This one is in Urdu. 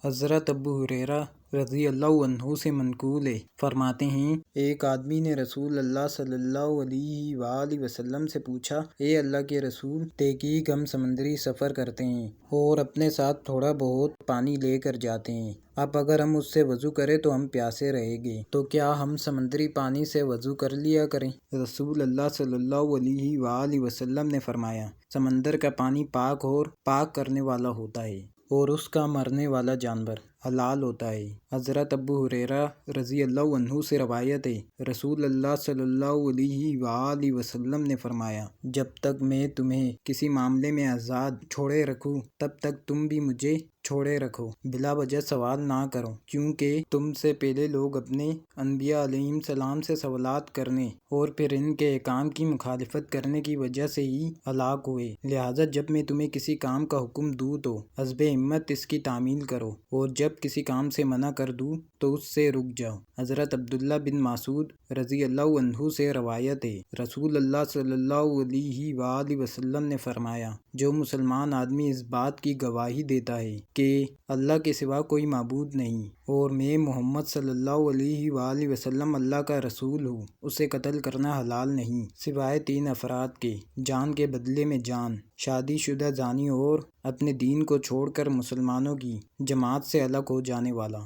حضرت ابو ہریرہ رضی اللہ عنہ سے منقول ہے، فرماتے ہیں ایک آدمی نے رسول اللہ صلی اللہ علیہ وآلہ وسلم سے پوچھا، اے اللہ کے رسول، تحقیق ہم سمندری سفر کرتے ہیں اور اپنے ساتھ تھوڑا بہت پانی لے کر جاتے ہیں، اب اگر ہم اس سے وضو کریں تو ہم پیاسے رہیں گے، تو کیا ہم سمندری پانی سے وضو کر لیا کریں؟ رسول اللہ صلی اللہ علیہ وآلہ وسلم نے فرمایا، سمندر کا پانی پاک اور پاک کرنے والا ہوتا ہے اور اس کا مرنے والا جانور حلال ہوتا ہے۔ حضرت ابو ہریرہ رضی اللہ عنہ سے روایت ہے، رسول اللہ صلی اللہ علیہ وآلہ وسلم نے فرمایا، جب تک میں تمہیں کسی معاملے میں آزاد چھوڑے رکھوں تب تک تم بھی مجھے چھوڑے رکھو، بلا وجہ سوال نہ کرو، کیونکہ تم سے پہلے لوگ اپنے انبیاء علیہم السلام سے سوالات کرنے اور پھر ان کے احکام کی مخالفت کرنے کی وجہ سے ہی ہلاک ہوئے، لہٰذا جب میں تمہیں کسی کام کا حکم دوں تو حسب ہمت اس کی تعمیل کرو، اور جب کسی کام سے منع کر دوں تو اس سے رک جاؤ۔ حضرت عبداللہ بن مسعود رضی اللہ عنہ سے روایت ہے، رسول اللہ صلی اللہ علیہ وآلہ وسلم نے فرمایا، جو مسلمان آدمی اس بات کی گواہی دیتا ہے کہ اللہ کے سوا کوئی معبود نہیں اور میں محمد صلی اللہ علیہ وآلہ وسلم اللہ کا رسول ہوں، اسے قتل کرنا حلال نہیں، سوائے 3 افراد کے، جان کے بدلے میں جان، شادی شدہ زانی اور اپنے دین کو چھوڑ کر مسلمانوں کی جماعت سے الگ ہو جانے والا۔